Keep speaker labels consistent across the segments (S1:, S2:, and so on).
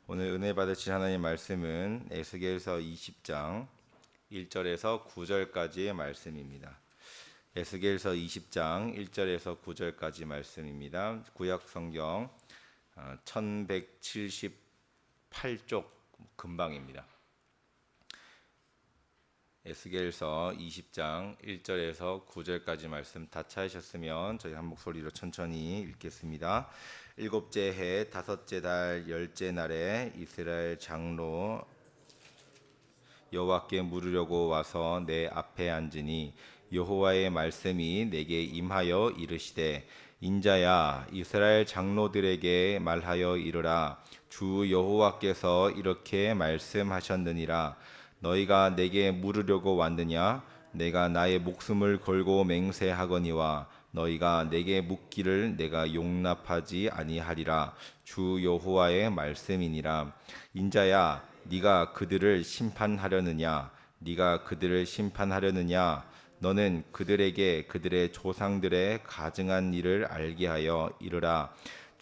S1: 오늘 은혜 받으실 하나님 말씀은 에스겔서 20장 1절에서 9절까지의 말씀입니다. 에스겔서 20장 1절에서 9절까지 말씀입니다. 구약 성경 1178쪽 근방입니다. 에스겔서 20장 1절에서 9절까지 말씀 다 찾으셨으면 저희 한 목소리로 천천히 읽겠습니다. 일곱째 해 다섯째 달 열째 날에 이스라엘 장로 여호와께 물으려고 와서 내 앞에 앉으니 여호와의 말씀이 내게 임하여 이르시되 인자야 이스라엘 장로들에게 말하여 이르라 주 여호와께서 이렇게 말씀하셨느니라 너희가 내게 물으려고 왔느냐 내가 나의 목숨을 걸고 맹세하거니와 너희가 내게 묻기를 내가 용납하지 아니하리라 주 여호와의 말씀이니라 인자야 네가 그들을 심판하려느냐 네가 그들을 심판하려느냐 너는 그들에게 그들의 조상들의 가증한 일을 알게 하여 이르라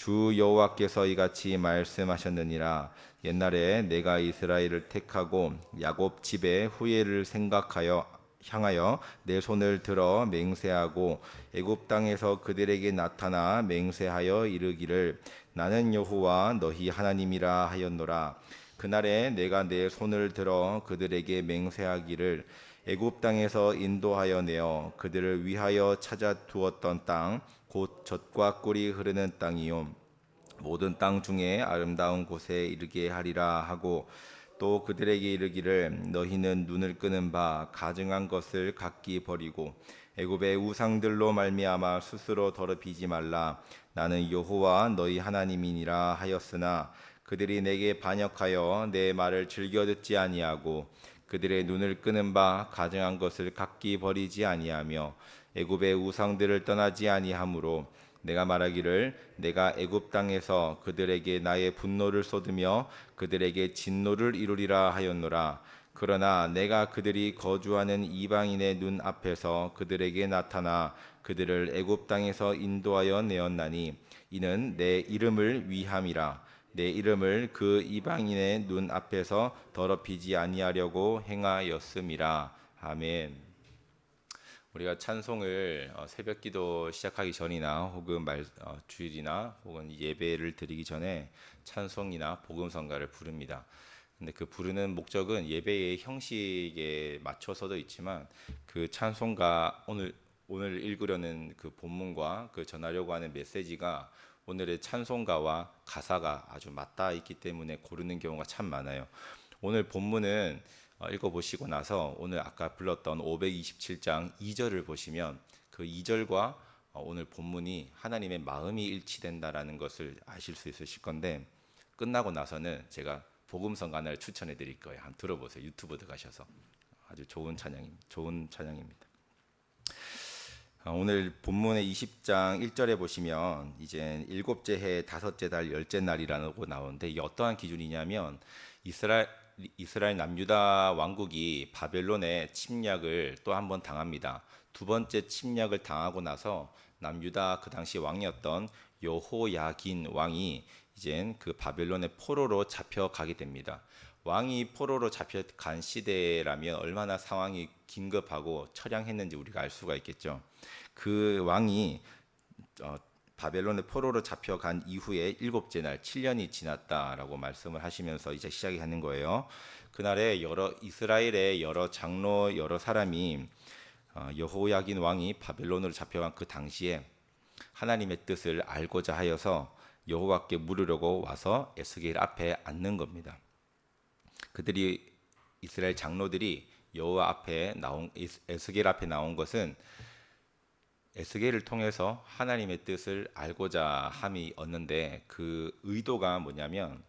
S1: 주 여호와께서 이같이 말씀하셨느니라 옛날에 내가 이스라엘을 택하고 야곱 집의 후예를 생각하여 향하여 내 손을 들어 맹세하고 애굽 땅에서 그들에게 나타나 맹세하여 이르기를 나는 여호와 너희 하나님이라 하였노라 그날에 내가 내 손을 들어 그들에게 맹세하기를 애굽 땅에서 인도하여 내어 그들을 위하여 찾아 두었던 땅 곧 젖과 꿀이 흐르는 땅이요 모든 땅 중에 아름다운 곳에 이르게 하리라 하고 또 그들에게 이르기를 너희는 눈을 끄는 바 가증한 것을 각기 버리고 애굽의 우상들로 말미암아 스스로 더럽히지 말라 나는 여호와 너희 하나님이니라 하였으나 그들이 내게 반역하여 내 말을 즐겨 듣지 아니하고 그들의 눈을 끄는 바 가증한 것을 각기 버리지 아니하며 애굽의 우상들을 떠나지 아니하므로 내가 말하기를 내가 애굽 땅에서 그들에게 나의 분노를 쏟으며 그들에게 진노를 이루리라 하였노라 그러나 내가 그들이 거주하는 이방인의 눈 앞에서 그들에게 나타나 그들을 애굽 땅에서 인도하여 내었나니 이는 내 이름을 위함이라 내 이름을 그 이방인의 눈 앞에서 더럽히지 아니하려고 행하였음이라 아멘. 우리가 찬송을 새벽기도 시작하기 전이나 혹은 주일이나 혹은 예배를 드리기 전에 찬송이나 복음성가를 부릅니다. 근데 그 부르는 목적은 예배의 형식에 맞춰서도 있지만 그 찬송가 오늘 읽으려는 그 본문과 그 전하려고 하는 메시지가 오늘의 찬송가와 가사가 아주 맞닿아 있기 때문에 고르는 경우가 참 많아요. 오늘 본문은 읽어보시고 나서 오늘 아까 불렀던 527장 2절을 보시면 그 2절과 오늘 본문이 하나님의 마음이 일치된다라는 것을 아실 수 있으실 건데 끝나고 나서는 제가 복음성 하나를 추천해 드릴 거예요. 한번 들어보세요. 유튜브 들어가셔서 아주 좋은 찬양입니다. 오늘 본문의 20장 1절에 보시면 이제 일곱째 해 다섯째 달 열째 날이라고 나오는데 이게 어떠한 기준이냐면 이스라엘 남유다 왕국이 바벨론의 침략을 또 한 번 당합니다. 두 번째 침략을 당하고 나서 남유다 그 당시 왕이었던 여호야긴 왕이 이젠 그 바벨론의 포로로 잡혀가게 됩니다. 왕이 포로로 잡혀간 시대라면 얼마나 상황이 긴급하고 처량했는지 우리가 알 수가 있겠죠. 그 왕이 바벨론의 포로로 잡혀간 이후에 일곱째 날 7년이 지났다라고 말씀을 하시면서 이제 시작이 하는 거예요. 그날에 이스라엘의 여러 장로 여러 사람이 여호야긴 왕이 바벨론으로 잡혀간 그 당시에 하나님의 뜻을 알고자 하여서 여호와께 물으려고 와서 에스겔 앞에 앉는 겁니다. 이스라엘 장로들이 여호와 앞에 에스겔 앞에 나온 것은 에스겔을 통해서 하나님의 뜻을 알고자 함이었는데 그 의도가 뭐냐면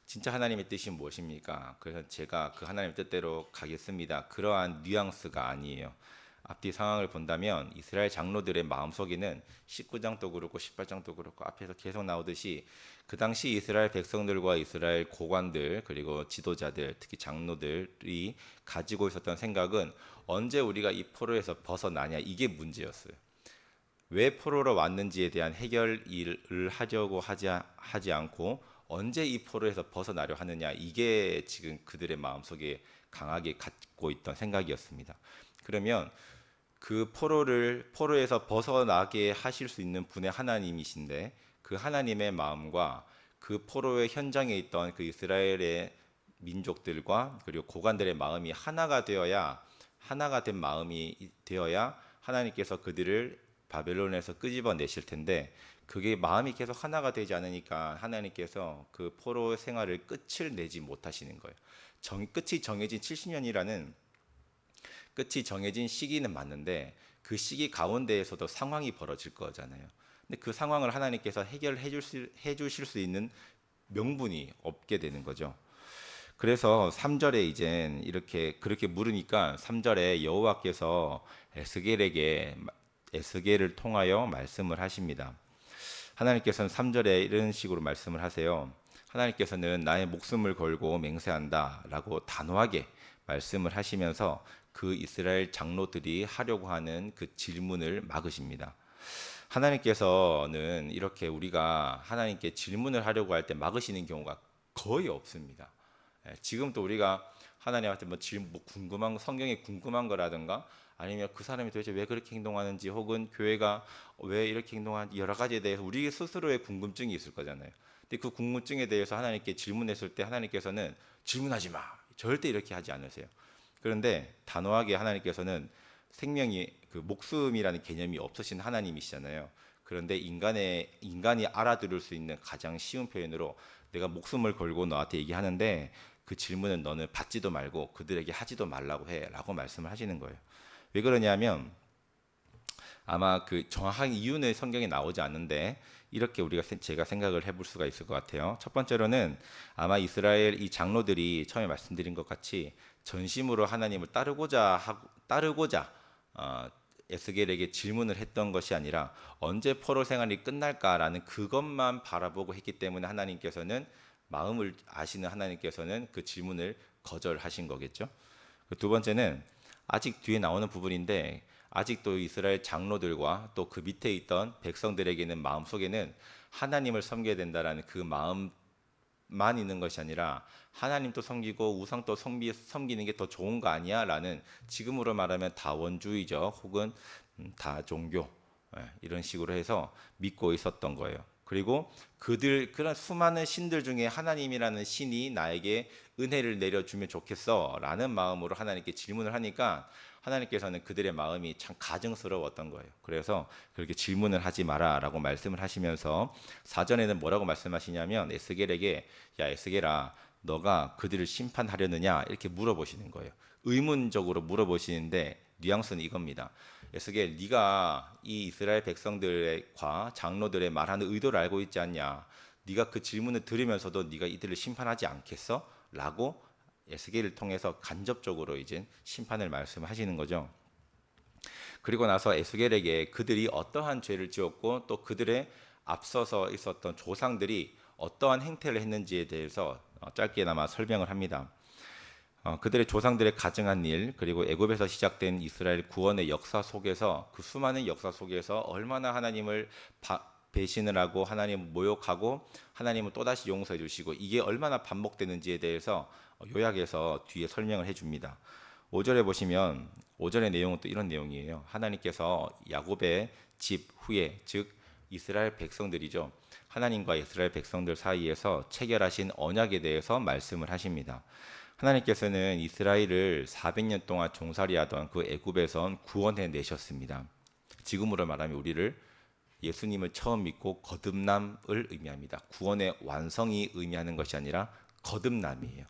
S1: 진짜 하나님의 뜻이 무엇입니까? 그래서 제가 그 하나님의 뜻대로 가겠습니다. 그러한 뉘앙스가 아니에요. 앞뒤 상황을 본다면 이스라엘 장로들의 마음속에는 19장도 그렇고 18장도 그렇고 앞에서 계속 나오듯이 그 당시 이스라엘 백성들과 이스라엘 고관들 그리고 지도자들 특히 장로들이 가지고 있었던 생각은 언제 우리가 이 포로에서 벗어나냐 이게 문제였어요. 왜 포로로 왔는지에 대한 해결을 하려고 하지 않고 언제 이 포로에서 벗어나려 하느냐, 이게 지금 그들의 마음속에 강하게 갖고 있던 생각이었습니다. 그러면 그 포로에서 벗어나게 하실 수 있는 분의 하나님이신데, 그 하나님의 마음과 그 포로의 현장에 있던 그 이스라엘의 민족들과 그리고 고관들의 마음이 하나가 된 마음이 되어야 하나님께서 그들을 바벨론에서 끄집어 내실 텐데, 그게 마음이 계속 하나가 되지 않으니까 하나님께서 그 포로 생활을 끝을 내지 못하시는 거예요. 끝이 정해진 70년이라는 끝이 정해진 시기는 맞는데, 그 시기 가운데에서도 상황이 벌어질 거잖아요. 근데 그 상황을 하나님께서 해주실 수 있는 명분이 없게 되는 거죠. 그래서 3절에 이제 이렇게 그렇게 물으니까 3절에 여호와께서 에스겔을 통하여 말씀을 하십니다. 하나님께서는 3절에 이런 식으로 말씀을 하세요. 하나님께서는 나의 목숨을 걸고 맹세한다라고 단호하게 말씀을 하시면서 그 이스라엘 장로들이 하려고 하는 그 질문을 막으십니다. 하나님께서는 이렇게 우리가 하나님께 질문을 하려고 할 때 막으시는 경우가 거의 없습니다. 지금도 우리가 하나님한테 뭐 궁금한 성경에 궁금한 거라든가, 아니면 그 사람이 도대체 왜 그렇게 행동하는지, 혹은 교회가 왜 이렇게 행동하는지, 여러 가지에 대해서 우리 스스로의 궁금증이 있을 거잖아요. 근데 그 궁금증에 대해서 하나님께 질문했을 때 하나님께서는 질문하지 마, 절대 이렇게 하지 않으세요. 그런데 단호하게 하나님께서는 그 목숨이라는 개념이 없으신 하나님이시잖아요. 그런데 인간이 알아들을 수 있는 가장 쉬운 표현으로 내가 목숨을 걸고 너한테 얘기하는데, 그 질문은 너는 받지도 말고 그들에게 하지도 말라고 해라고 말씀을 하시는 거예요. 왜 그러냐면, 아마 그 정확한 이유는 성경에 나오지 않는데 이렇게 제가 생각을 해볼 수가 있을 것 같아요. 첫 번째로는 아마 이스라엘 이 장로들이 처음에 말씀드린 것 같이 전심으로 하나님을 따르고자 에스겔에게 질문을 했던 것이 아니라 언제 포로 생활이 끝날까라는 그것만 바라보고 했기 때문에 하나님께서는, 마음을 아시는 하나님께서는 그 질문을 거절하신 거겠죠. 두 번째는 아직 뒤에 나오는 부분인데, 아직도 이스라엘 장로들과 또 그 밑에 있던 백성들에게는 마음속에는 하나님을 섬겨야 된다라는 그 마음만 있는 것이 아니라, 하나님도 섬기고 우상도 섬기는 게 더 좋은 거 아니야? 라는, 지금으로 말하면 다원주의적 혹은 다종교, 이런 식으로 해서 믿고 있었던 거예요. 그리고 그런 수많은 신들 중에 하나님이라는 신이 나에게 은혜를 내려주면 좋겠어 라는 마음으로 하나님께 질문을 하니까, 하나님께서는 그들의 마음이 참 가증스러웠던 거예요. 그래서 그렇게 질문을 하지 마라 라고 말씀을 하시면서, 사전에는 뭐라고 말씀하시냐면, 에스겔에게 야 에스겔아, 너가 그들을 심판하려느냐 이렇게 물어보시는 거예요. 의문적으로 물어보시는데 뉘앙스는 이겁니다. 에스겔, 네가 이 이스라엘 백성들과 장로들의 말하는 의도를 알고 있지 않냐? 네가 그 질문을 들으면서도 네가 이들을 심판하지 않겠어? 라고 에스겔을 통해서 간접적으로 이제 심판을 말씀하시는 거죠. 그리고 나서 에스겔에게 그들이 어떠한 죄를 지었고 또 그들의 앞서서 있었던 조상들이 어떠한 행태를 했는지에 대해서 짧게나마 설명을 합니다. 그들의 조상들의 가증한 일, 그리고 애굽에서 시작된 이스라엘 구원의 역사 속에서, 그 수많은 역사 속에서 얼마나 하나님을 배신을 하고 하나님을 모욕하고 하나님을 또다시 용서해 주시고, 이게 얼마나 반복되는지에 대해서 요약해서 뒤에 설명을 해줍니다. 5절에 보시면 5절의 내용은 또 이런 내용이에요. 하나님께서 야곱의 집 후에, 즉 이스라엘 백성들이죠, 하나님과 이스라엘 백성들 사이에서 체결하신 언약에 대해서 말씀을 하십니다. 하나님께서는 이스라엘을 400년 동안 종살이하던 그 애굽에선 구원해 내셨습니다. 지금으로 말하면 우리를, 예수님을 처음 믿고 거듭남을 의미합니다. 구원의 완성이 의미하는 것이 아니라 거듭남이에요.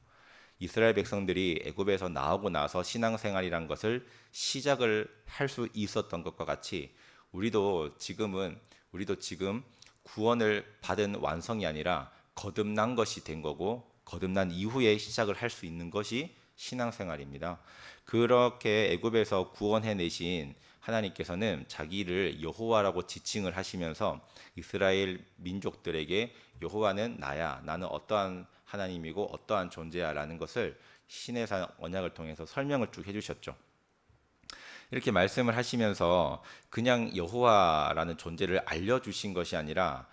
S1: 이스라엘 백성들이 애굽에서 나오고 나서 신앙생활이란 것을 시작을 할 수 있었던 것과 같이, 우리도 지금 구원을 받은 완성이 아니라 거듭난 것이 된 거고, 거듭난 이후에 시작을 할 수 있는 것이 신앙생활입니다. 그렇게 애굽에서 구원해 내신 하나님께서는 자기를 여호와라고 지칭을 하시면서 이스라엘 민족들에게 여호와는 나야, 나는 어떠한 하나님이고 어떠한 존재야 라는 것을 시내산 언약을 통해서 설명을 쭉 해주셨죠. 이렇게 말씀을 하시면서 그냥 여호와라는 존재를 알려주신 것이 아니라,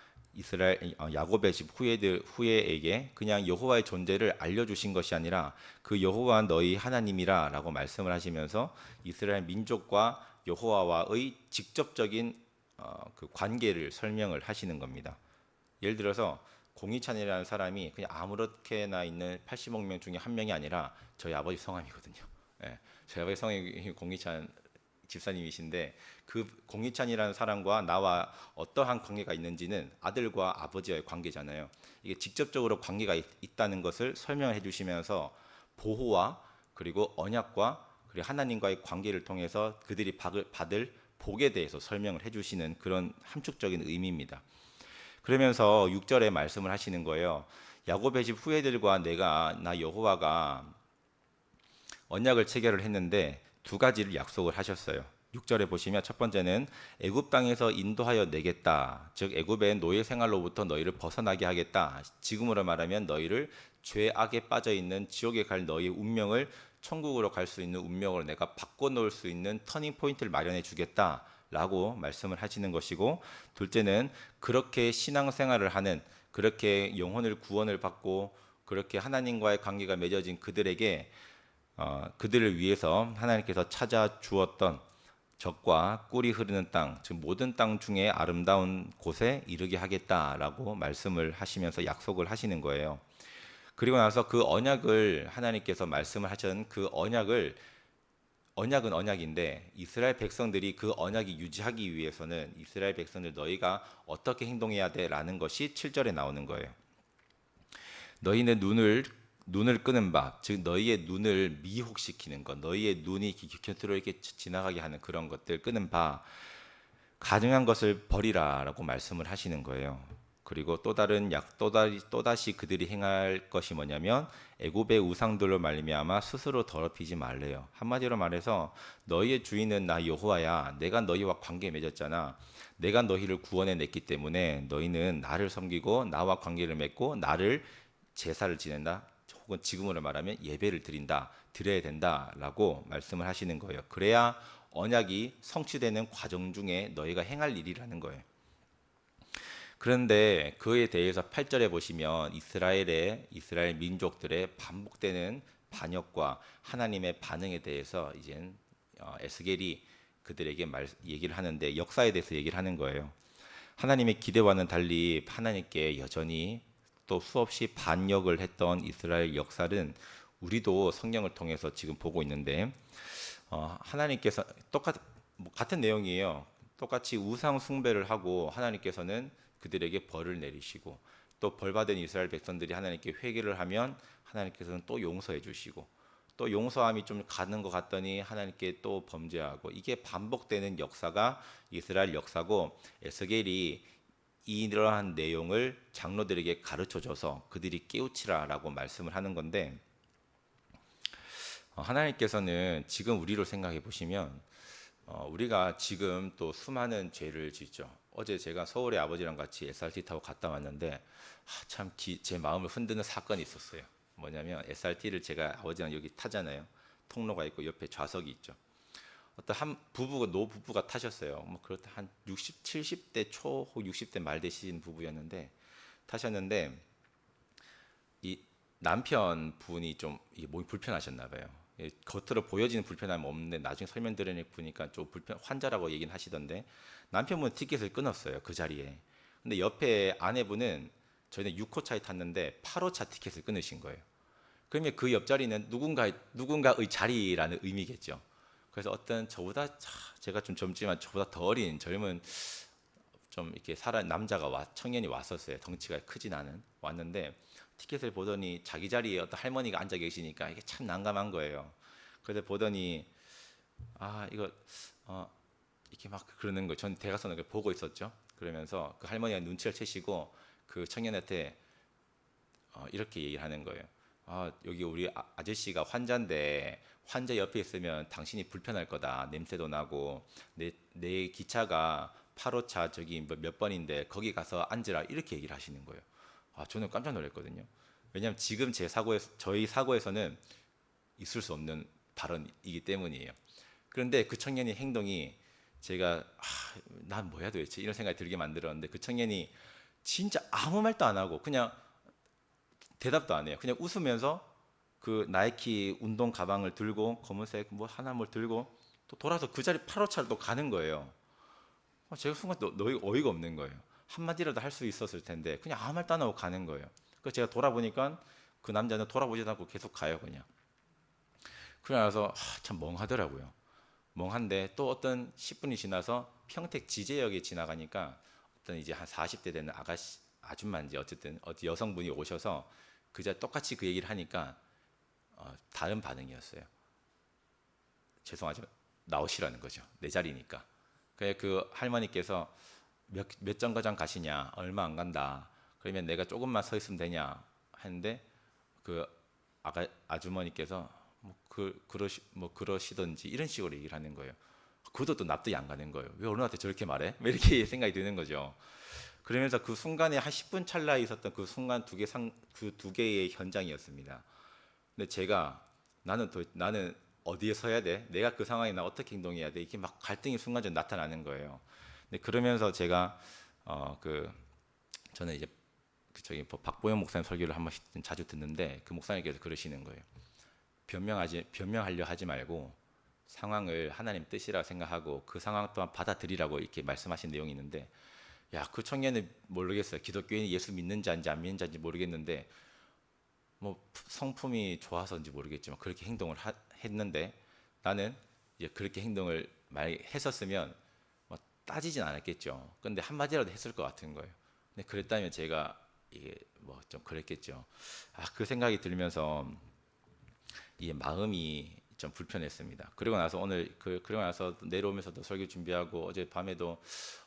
S1: 야곱의 집 후예에게 그냥 여호와의 존재를 알려주신 것이 아니라 그 여호와 너희 하나님이라라고 말씀을 하시면서 이스라엘 민족과 여호와와의 직접적인 그 관계를 설명을 하시는 겁니다. 예를 들어서 공이찬이라는 사람이 그냥 아무렇게나 있는 80억 명 중에 한 명이 아니라 저희 아버지 성함이거든요. 예, 저희 아버지 성함이 공이찬 집사님이신데 그 공이찬이라는 사람과 나와 어떠한 관계가 있는지는 아들과 아버지의 관계잖아요. 이게 직접적으로 관계가 있다는 것을 설명해 주시면서 보호와 그리고 언약과 그리고 하나님과의 관계를 통해서 그들이 받을 복에 대해서 설명을 해주시는 그런 함축적인 의미입니다. 그러면서 6절에 말씀을 하시는 거예요. 야곱의 집 후예들과 나 여호와가 언약을 체결을 했는데 두 가지를 약속을 하셨어요. 6절에 보시면 첫 번째는 애굽 땅에서 인도하여 내겠다. 즉 애굽의 노예 생활로부터 너희를 벗어나게 하겠다. 지금으로 말하면 너희를 죄악에 빠져 있는 지옥에 갈 너희의 운명을 천국으로 갈 수 있는 운명으로 내가 바꿔 놓을 수 있는 터닝 포인트를 마련해 주겠다라고 말씀을 하시는 것이고, 둘째는 그렇게 신앙생활을 하는, 그렇게 영혼을 구원을 받고 그렇게 하나님과의 관계가 맺어진 그들에게 그들을 위해서 하나님께서 찾아 주었던 적과 꿀이 흐르는 땅, 즉 모든 땅 중에 아름다운 곳에 이르게 하겠다라고 말씀을 하시면서 약속을 하시는 거예요. 그리고 나서 그 언약을 하나님께서 말씀을 하신 그 언약은 언약인데 이스라엘 백성들이 그 언약이 유지하기 위해서는 이스라엘 백성들 너희가 어떻게 행동해야 돼라는 것이 7절에 나오는 거예요. 너희는 눈을 끄는 바, 즉 너희의 눈을 미혹시키는 것, 너희의 눈이 곁으로 이렇게 지나가게 하는 그런 것들 끄는 바, 가증한 것을 버리라라고 말씀을 하시는 거예요. 그리고 또다시 그들이 행할 것이 뭐냐면 애굽의 우상들로 말미암아 스스로 더럽히지 말래요. 한마디로 말해서 너희의 주인은 나 여호와야. 내가 너희와 관계 맺었잖아. 내가 너희를 구원해 냈기 때문에 너희는 나를 섬기고 나와 관계를 맺고 나를 제사를 지낸다. 혹은 지금으로 말하면 예배를 드려야 된다라고 말씀을 하시는 거예요. 그래야 언약이 성취되는 과정 중에 너희가 행할 일이라는 거예요. 그런데 그에 대해서 8절에 보시면 이스라엘 민족들의 반복되는 반역과 하나님의 반응에 대해서 이젠 에스겔이 그들에게 얘기를 하는데 역사에 대해서 얘기를 하는 거예요. 하나님의 기대와는 달리 하나님께 여전히 또 수없이 반역을 했던 이스라엘 역사는 우리도 성경을 통해서 지금 보고 있는데 하나님께서 같은 내용이에요. 똑같이 우상 숭배를 하고 하나님께서는 그들에게 벌을 내리시고 또 벌받은 이스라엘 백성들이 하나님께 회개를 하면 하나님께서는 또 용서해 주시고 또 용서함이 좀 가는 것 같더니 하나님께 또 범죄하고 이게 반복되는 역사가 이스라엘 역사고 에스겔이 이러한 내용을 장로들에게 가르쳐줘서 그들이 깨우치라라고 말씀을 하는 건데 하나님께서는 지금 우리를 생각해 보시면 우리가 지금 또 수많은 죄를 짓죠. 어제 제가 서울에 아버지랑 같이 SRT 타고 갔다 왔는데 참 제 마음을 흔드는 사건이 있었어요. 뭐냐면 SRT를 제가 아버지랑 여기 타잖아요. 통로가 있고 옆에 좌석이 있죠. 어떤 한 부부가 노부부가 타셨어요. 뭐 그렇다 한 60, 70대 초 혹 60대 말 되신 부부였는데 타셨는데 이 남편 분이 좀 이게 몸이 불편하셨나 봐요. 겉으로 보여지는 불편함은 없는데 나중에 설명 들으니까 좀 환자라고 얘기는 하시던데 남편분 티켓을 끊었어요 그 자리에. 근데 옆에 아내분은 저희는 6호차에 탔는데 8호차 티켓을 끊으신 거예요. 그러면 그 옆자리는 누군가의 자리라는 의미겠죠. 그래서 어떤 제가 좀 젊지만 저보다 더 어린 젊은 좀 이렇게 남자가 청년이 왔었어요. 덩치가 크진 않은 왔는데 티켓을 보더니 자기 자리에 어떤 할머니가 앉아 계시니까 이게 참 난감한 거예요. 그래서 보더니 이거 이렇게 막 그러는 거. 전 대각선을 보고 있었죠. 그러면서 그 할머니가 눈치를 채시고 그 청년한테 이렇게 얘기를 하는 거예요. 여기 우리 아저씨가 환자인데 환자 옆에 있으면 당신이 불편할 거다. 냄새도 나고 내 기차가 8호차 저기 몇 번인데 거기 가서 앉으라 이렇게 얘기를 하시는 거예요. 저는 깜짝 놀랐거든요. 왜냐하면 지금 저희 사고에서는 있을 수 없는 발언이기 때문이에요. 그런데 그 청년의 행동이 제가 난 뭐야 도대체 이런 생각이 들게 만들었는데 그 청년이 진짜 아무 말도 안 하고 그냥 대답도 안 해요. 그냥 웃으면서 그 나이키 운동 가방을 들고 검은색 뭐 하나 뭘 들고 또 돌아서 그 자리 8호차로 또 가는 거예요. 제가 순간 또 어이가 없는 거예요. 한마디라도 할 수 있었을 텐데 그냥 아무 말도 안 하고 가는 거예요. 그래서 제가 돌아보니까 그 남자는 돌아보지도 않고 계속 가요 그냥. 그러고 나서 참 멍하더라고요. 멍한데 또 어떤 10분이 지나서 평택 지제역에 지나가니까 어떤 이제 한 40대 되는 아가씨 아줌마인지 어쨌든 어떤 여성분이 오셔서 그자 똑같이 그 얘기를 하니까 다른 반응이었어요. 죄송하지만 나오시라는 거죠. 내 자리니까. 그래 그 할머니께서 몇 정거장 가시냐? 얼마 안 간다. 그러면 내가 조금만 서 있으면 되냐? 했는데 그 아주머니께서 뭐 그러시든지 이런 식으로 얘기를 하는 거예요. 그것도 또 납득이 안 가는 거예요. 왜 어른한테 저렇게 말해? 왜 이렇게 생각이 드는 거죠. 그러면서 그 순간에 한 10분 찰나에 있었던 그 순간 그 두 개의 현장이었습니다. 근데 제가 나는 어디에 서야 돼? 내가 그 상황에 나 어떻게 행동해야 돼? 이렇게 막 갈등이 순간적으로 나타나는 거예요. 근데 그러면서 제가 그 저는 이제 저기 박보영 목사님 설교를 한 번씩 자주 듣는데 그 목사님께서 그러시는 거예요. 변명하려 하지 말고 상황을 하나님 뜻이라고 생각하고 그 상황 또한 받아들이라고 이렇게 말씀하신 내용이 있는데 야, 그 청년은 모르겠어요. 기독교인이 예수 믿는지 아닌지 안 믿는지 모르겠는데 뭐 성품이 좋아서인지 모르겠지만 그렇게 행동을 했는데 나는 이제 그렇게 행동을 만약에 했었으면 뭐 따지진 않았겠죠. 근데 한마디라도 했을 것 같은 거예요. 근데 그랬다면 제가 이게 뭐 좀 그랬겠죠. 그 생각이 들면서 이 마음이 좀 불편했습니다. 그리고 나서 그리고 나서 내려오면서도 설교 준비하고 어제 밤에도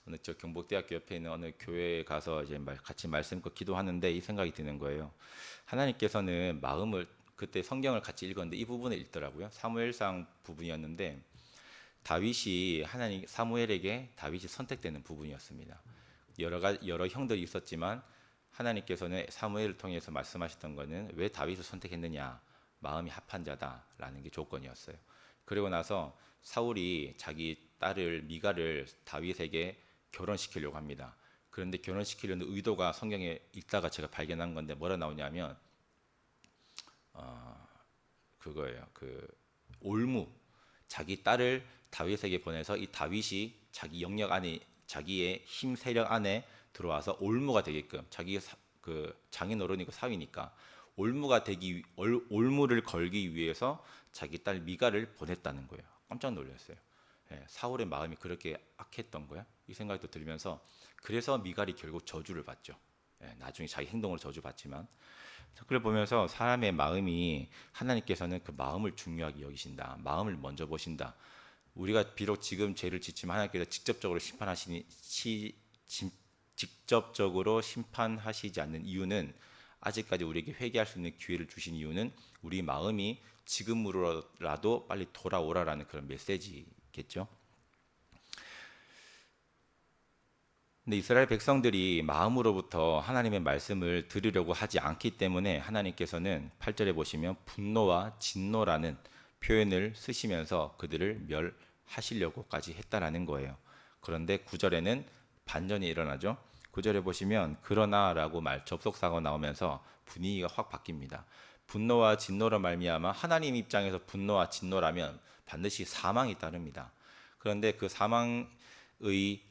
S1: 어느 저 경북대학교 옆에 있는 어느 교회에 가서 이제 같이 말씀 듣고 기도하는데 이 생각이 드는 거예요. 하나님께서는 마음을 그때 성경을 같이 읽었는데 이 부분을 읽더라고요. 사무엘상 부분이었는데 다윗이 하나님 사무엘에게 다윗이 선택되는 부분이었습니다. 여러 형들이 있었지만 하나님께서는 사무엘을 통해서 말씀하셨던 것은 왜 다윗을 선택했느냐? 마음이 합한 자다라는 게 조건이었어요. 그리고 나서 사울이 자기 딸을 미가를 다윗에게 결혼시키려고 합니다. 그런데 결혼시키려는 의도가 성경에 읽다가 제가 발견한 건데 뭐라 나오냐면 그거예요. 그 올무 자기 딸을 다윗에게 보내서 이 다윗이 자기 영역 안에 자기의 힘 세력 안에 들어와서 올무가 되게끔 그 장인어른이고 사위니까 올무를 걸기 위해서 자기 딸 미가를 보냈다는 거예요. 깜짝 놀랐어요. 사울의 마음이 그렇게 악했던 거야? 이 생각이 또 들면서 그래서 미갈이 결국 저주를 받죠. 나중에 자기 행동으로 저주받지만 그걸 보면서 사람의 마음이 하나님께서는 그 마음을 중요하게 여기신다. 마음을 먼저 보신다. 우리가 비록 지금 죄를 짓지만 하나님께서 직접적으로 심판하시지 않는 이유는 아직까지 우리에게 회개할 수 있는 기회를 주신 이유는 우리 마음이 지금으로라도 빨리 돌아오라라는 그런 메시지겠죠. 근데 이스라엘 백성들이 마음으로부터 하나님의 말씀을 들으려고 하지 않기 때문에 하나님께서는 8절에 보시면 분노와 진노라는 표현을 쓰시면서 그들을 멸하시려고까지 했다라는 거예요. 그런데 9절에는 반전이 일어나죠. 9절에 보시면 그러나라고 접속사가 나오면서 분위기가 확 바뀝니다. 분노와 진노로 말미암아 하나님 입장에서 분노와 진노라면 반드시 사망이 따릅니다. 그런데 그 사망의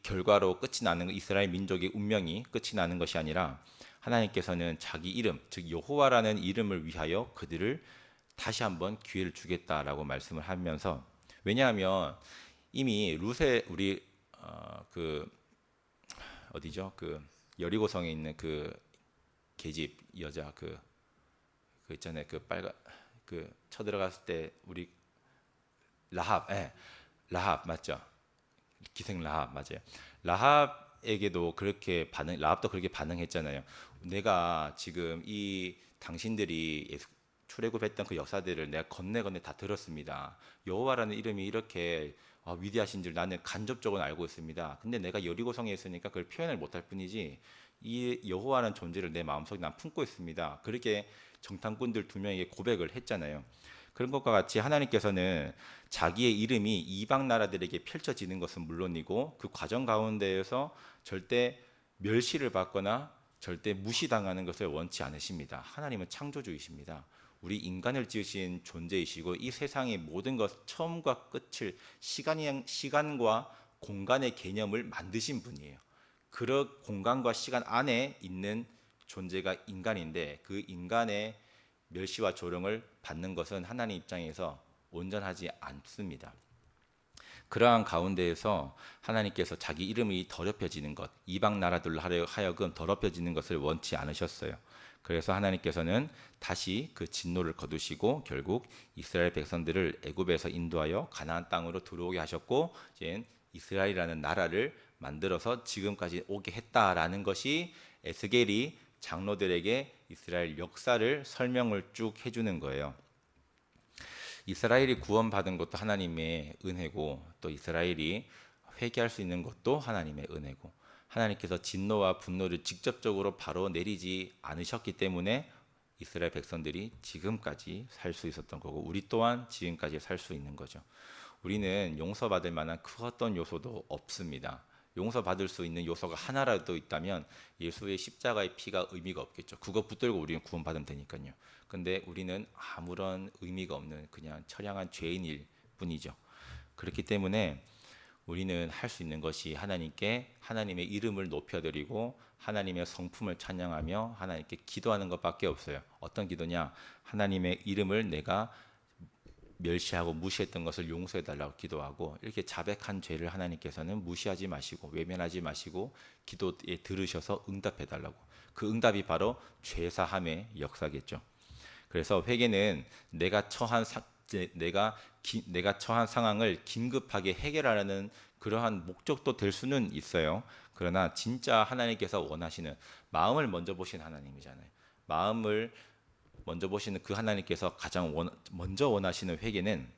S1: 결과로 끝이 나는 이스라엘 민족의 운명이 끝이 나는 것이 아니라 하나님께서는 자기 이름, 즉 여호와라는 이름을 위하여 그들을 다시 한번 기회를 주겠다라고 말씀을 하면서 왜냐하면 이미 루세 우리 그 어디죠? 그 여리고성에 있는 그 계집 여자 그 있잖아요. 그 빨간 그 쳐들어갔을 때 우리 라합, 라합 맞죠? 기생 라합 맞아요. 라합에게도 라합도 그렇게 반응했잖아요. 내가 지금 이 당신들이 출애굽했던 그 역사들을 내가 건네 다 들었습니다. 여호와라는 이름이 이렇게 위대하신 줄 나는 간접적으로 알고 있습니다. 근데 내가 여리고성에 있으니까 그걸 표현을 못할 뿐이지 이 여호와라는 존재를 내 마음속에 난 품고 있습니다. 그렇게 정탐꾼들 두 명에게 고백을 했잖아요. 그런 것과 같이 하나님께서는 자기의 이름이 이방 나라들에게 펼쳐지는 것은 물론이고 그 과정 가운데에서 절대 멸시를 받거나 절대 무시당하는 것을 원치 않으십니다. 하나님은 창조주이십니다. 우리 인간을 지으신 존재이시고 이 세상의 모든 것 처음과 끝을 시간과 공간의 개념을 만드신 분이에요. 그런 공간과 시간 안에 있는 존재가 인간인데 그 인간의 멸시와 조롱을 받는 것은 하나님 입장에서 온전하지 않습니다. 그러한 가운데에서 하나님께서 자기 이름이 더럽혀지는 것, 이방 나라들로 하여금 더럽혀지는 것을 원치 않으셨어요. 그래서 하나님께서는 다시 그 진노를 거두시고 결국 이스라엘 백성들을 애굽에서 인도하여 가나안 땅으로 들어오게 하셨고 이제 이스라엘이라는 나라를 만들어서 지금까지 오게 했다라는 것이 에스겔이 장로들에게 이스라엘 역사를 설명을 쭉 해주는 거예요. 이스라엘이 구원받은 것도 하나님의 은혜고 또 이스라엘이 회개할 수 있는 것도 하나님의 은혜고 하나님께서 진노와 분노를 직접적으로 바로 내리지 않으셨기 때문에 이스라엘 백성들이 지금까지 살 수 있었던 거고 우리 또한 지금까지 살 수 있는 거죠. 우리는 용서받을 만한 그 어떤 요소도 없습니다. 용서받을 수 있는 요소가 하나라도 있다면 예수의 십자가의 피가 의미가 없겠죠. 그거 붙들고 우리는 구원받으면 되니까요. 근데 우리는 아무런 의미가 없는 그냥 처량한 죄인일 뿐이죠. 그렇기 때문에 우리는 할 수 있는 것이 하나님께 하나님의 이름을 높여드리고 하나님의 성품을 찬양하며 하나님께 기도하는 것밖에 없어요. 어떤 기도냐? 하나님의 이름을 내가 멸시하고 무시했던 것을 용서해 달라고 기도하고 이렇게 자백한 죄를 하나님께서는 무시하지 마시고 외면하지 마시고 기도에 들으셔서 응답해 달라고. 그 응답이 바로 죄사함의 역사겠죠. 그래서 회개는 내가 처한 상황을 긴급하게 해결하려는 그러한 목적도 될 수는 있어요. 그러나 진짜 하나님께서 원하시는 마음을 먼저 보신 하나님이잖아요. 마음을 먼저 보시는 그 하나님께서 가장 먼저 원하시는 회개는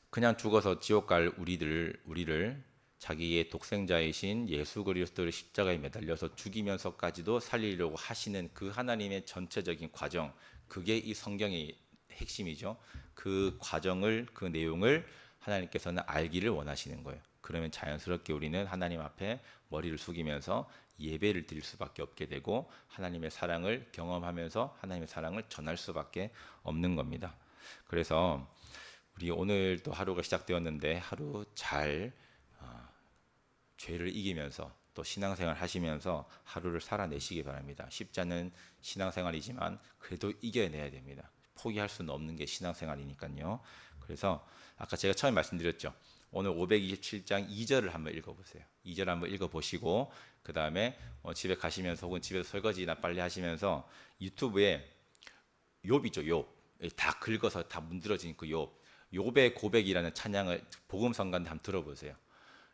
S1: 그냥 죽어서 지옥 갈 우리를 자기의 독생자이신 예수 그리스도를 십자가에 매달려서 죽이면서까지도 살리려고 하시는 그 하나님의 전체적인 과정, 그게 이 성경의 핵심이죠. 그 과정을, 그 내용을 하나님께서는 알기를 원하시는 거예요. 그러면 자연스럽게 우리는 하나님 앞에 머리를 숙이면서 예배를 드릴 수밖에 없게 되고 하나님의 사랑을 경험하면서 하나님의 사랑을 전할 수밖에 없는 겁니다. 그래서 우리 오늘 또 하루가 시작되었는데 하루 잘 죄를 이기면서 또 신앙생활 하시면서 하루를 살아내시기 바랍니다. 쉽지 않은 신앙생활이지만 그래도 이겨내야 됩니다. 포기할 수는 없는 게 신앙생활이니까요. 그래서 아까 제가 처음에 말씀드렸죠. 오늘 527장 2절을 한번 읽어보세요. 2절 한번 읽어보시고 그 다음에 집에 가시면서 혹은 집에서 설거지나 빨래 하시면서 유튜브에 욥이죠. 욥. 다 긁어서 다 문드러진 그 욥. 욥의 고백이라는 찬양을 복음성가인데 한번 들어보세요.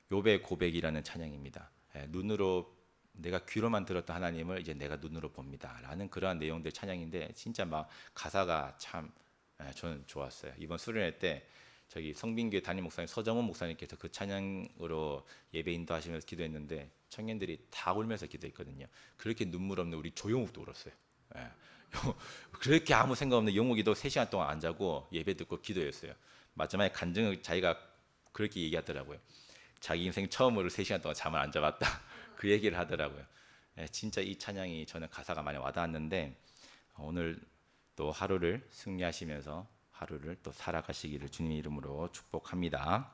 S1: 욥의 고백이라는 찬양입니다. 눈으로 내가 귀로만 들었던 하나님을 이제 내가 눈으로 봅니다. 라는 그러한 내용들 찬양인데 진짜 막 가사가 참 저는 좋았어요. 이번 수련회 때 저기 성빈교회 담임 목사님 서정훈 목사님께서 그 찬양으로 예배 인도하시면서 기도했는데 청년들이 다 울면서 기도했거든요. 그렇게 눈물 없는 우리 조용욱도 울었어요. 그렇게 아무 생각 없는 영욱이도 3시간 동안 안 자고 예배 듣고 기도했어요. 마지막에 간증을 자기가 그렇게 얘기하더라고요. 자기 인생 처음으로 3시간 동안 잠을 안 자봤다. 그 얘기를 하더라고요. 진짜 이 찬양이 저는 가사가 많이 와닿았는데 오늘 또 하루를 승리하시면서 하루를 또 살아가시기를 주님 이름으로 축복합니다.